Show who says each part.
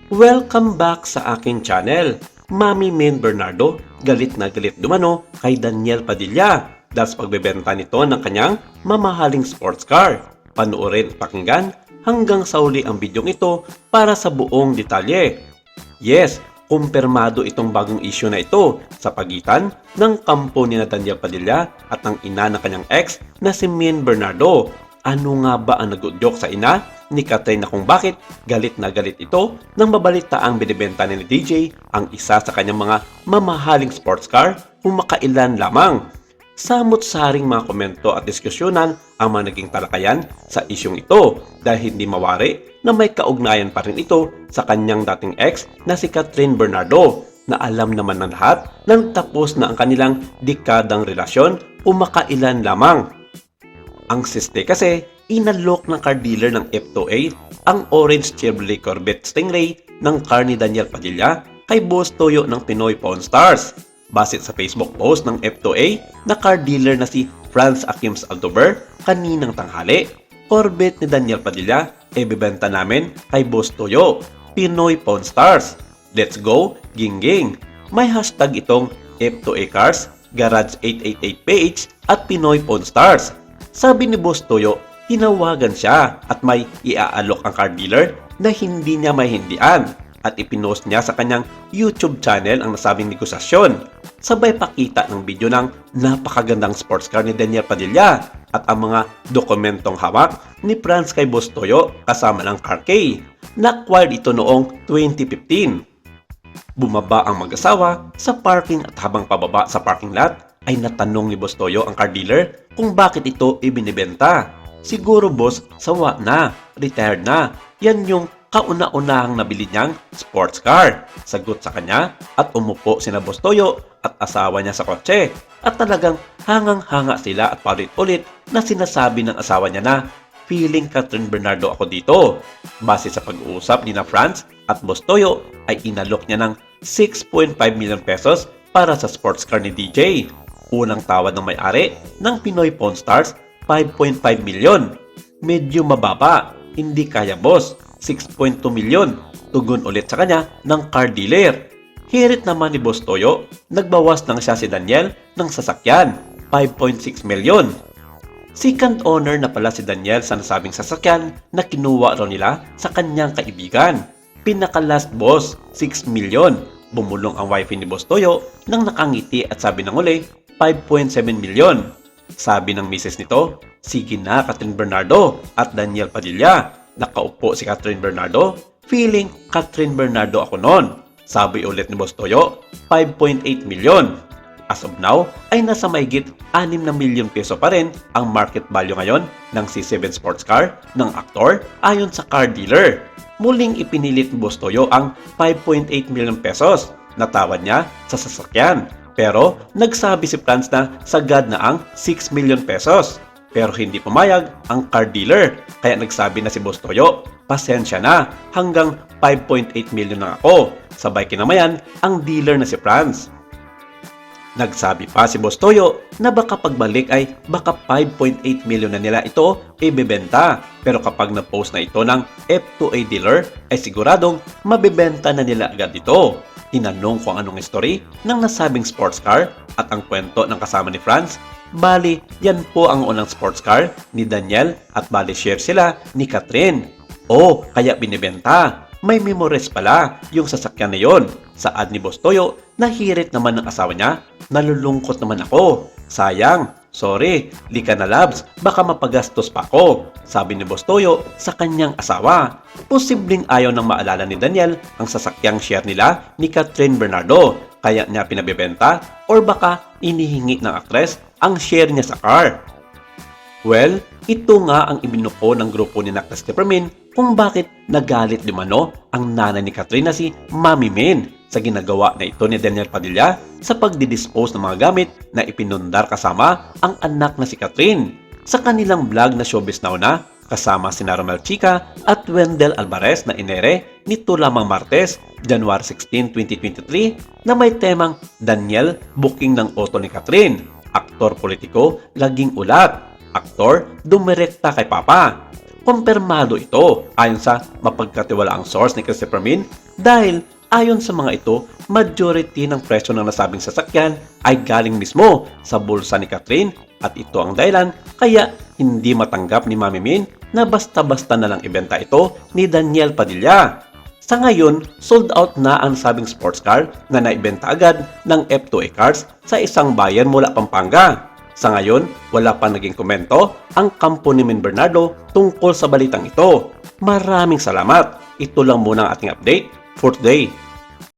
Speaker 1: Welcome back sa aking channel. Mami Men Bernardo, galit na galit dumano kay Daniel Padilla dahil sa pagbebenta nito ng kanyang mamahaling sports car. Panoorin at pakinggan hanggang sa uli ang bidyong ito para sa buong detalye. Yes, kumpirmado itong bagong issue na ito sa pagitan ng kampo ni Daniel Padilla at ang ina ng kanyang ex na si Men Bernardo. Ano nga ba ang nag-udyok sa ina ni Catherine na kung bakit galit na galit ito nang mabalita ang binibenta ni DJ ang isa sa kanyang mga mamahaling sports car kung makailan lamang? Samot-saring mga komento at diskusyonan ang mga naging talakayan sa isyong ito dahil hindi mawari na may kaugnayan pa rin ito sa kanyang dating ex na si Catherine Bernardo na alam naman ng lahat na tapos na ang kanilang dekadang relasyon kung makailan lamang. Ang siste kasi, inalok ng car dealer ng F2A ang orange Chevrolet Corvette Stingray ng car ni Daniel Padilla kay Boss Toyo ng Pinoy Pawn Stars. Base sa Facebook post ng F2A na car dealer na si Franz Akims Aldover kaninang tanghali, Corvette ni Daniel Padilla bibenta namin kay Boss Toyo, Pinoy Pawn Stars. Let's go, ging-ging! May hashtag itong F2A Cars, Garage 888PH at Pinoy Pawn Stars. Sabi ni Boss Toyo, tinawagan siya at may iaalok ang car dealer na hindi niya mahindian at ipinost niya sa kanyang YouTube channel ang nasabing negosasyon. Sabay pakita ng video ng napakagandang sports car ni Daniel Padilla at ang mga dokumentong hawak ni Franz kay Boss Toyo kasama ng car key. Na-acquired ito noong 2015. Bumaba ang mag-asawa sa parking at habang pababa sa parking lot ay natanong ni Boss Toyo ang car dealer kung bakit ito ibinibenta. Siguro boss, sawa na, retired na. Yan yung kauna-unahang nabili niyang sports car. Sagot sa kanya at umupo sina Boss Toyo at asawa niya sa kotse. At talagang hangang-hanga sila at paulit-ulit na sinasabi ng asawa niya na feeling Catherine Bernardo ako dito. Base sa pag-uusap ni na Franz at Boss Toyo ay inalok niya ng 6.5 million pesos para sa sports car ni DJ. Unang tawad ng may-ari ng Pinoy Pawn Stars, 5.5 million. Medyo mababa, hindi kaya boss, 6.2 million. Tugon ulit sa kanya ng car dealer. Hirit naman ni Boss Toyo, nagbawas lang siya si Daniel ng sasakyan, 5.6 million. Second owner na pala si Daniel sa nasabing sasakyan na kinuha raw nila sa kanyang kaibigan. Pinaka-last boss, 6 million. Bumulong ang wife ni Boss Toyo nang nakangiti at sabi ng uli, 5.7 million. Sabi ng misis nito, sige na Catherine Bernardo at Daniel Padilla. Nakaupo si Catherine Bernardo, feeling Catherine Bernardo ako noon. Sabi ulit ni Boss Toyo, 5.8 million. As of now, ay nasa mahigit 6 na milyon peso pa rin ang market value ngayon ng C7 sports car ng aktor ayon sa car dealer. Muling ipinilit ni Boss Toyo ang 5.8 million pesos na tawad niya sa sasakyan. Pero nagsabi si Franz na sagad na ang 6 million pesos. Pero hindi pumayag ang car dealer. Kaya nagsabi na si Boss Toyo, pasensya na, hanggang 5.8 million na ako. Sabay kinamayan ang dealer na si Franz. Nagsabi pa si Boss Toyo na baka pagbalik ay baka 5.8 million na nila ito ibebenta. Pero kapag na-post na ito ng F2A dealer ay siguradong mabibenta na nila agad ito. Tinanong kung anong history ng nasabing sports car at ang kwento ng kasama ni Franz. Bali, yan po ang unang sports car ni Daniel at bali share sila ni Catherine. Oh, kaya binibenta. May memories pala yung sasakyan na yon. Sa ad ni Boss Toyo, nahirit naman ng asawa niya. Nalulungkot naman ako. Sayang. Sorry, lika na labs, baka mapagastos pa ako. Sabi ni Boss Toyo sa kanyang asawa. Posibleng ayaw nang maalala ni Daniel ang sasakyang share nila ni Catherine Bernardo. Kaya niya pinabibenta or baka inihingi ng aktres ang share niya sa car. Well, ito nga ang ibinuko ng grupo ni Actress Peppermint kung bakit nagalit dumano ang nanay ni Catherine na si Mami Men sa ginagawa na ito ni Daniel Padilla sa pagdidispose ng mga gamit na ipinundar kasama ang anak na si Catherine. Sa kanilang vlog na Showbiz Now na, kasama si Romel Chica at Wendell Alvarez na inere nito lamang Martes, January 16, 2023 na may temang Daniel booking ng auto ni Catherine. Aktor politiko, laging ulat. Aktor, dumirekta kay Papa. kumpirmado ito ayon sa mapagkatiwalaang source ni Christopher Min dahil ayon sa mga ito, majority ng presyo ng nasabing sasakyan ay galing mismo sa bulsa ni Catherine at ito ang dahilan kaya hindi matanggap ni Mami Min na basta-basta na lang ibenta ito ni Daniel Padilla. Sa ngayon, sold out na ang sabing sports car na naibenta agad ng F2A Cars sa isang bayan mula Pampanga. Sa ngayon, wala pa naging komento ang kampo ni Min Bernardo tungkol sa balitang ito. Maraming salamat. Ito lang muna ang ating update for today.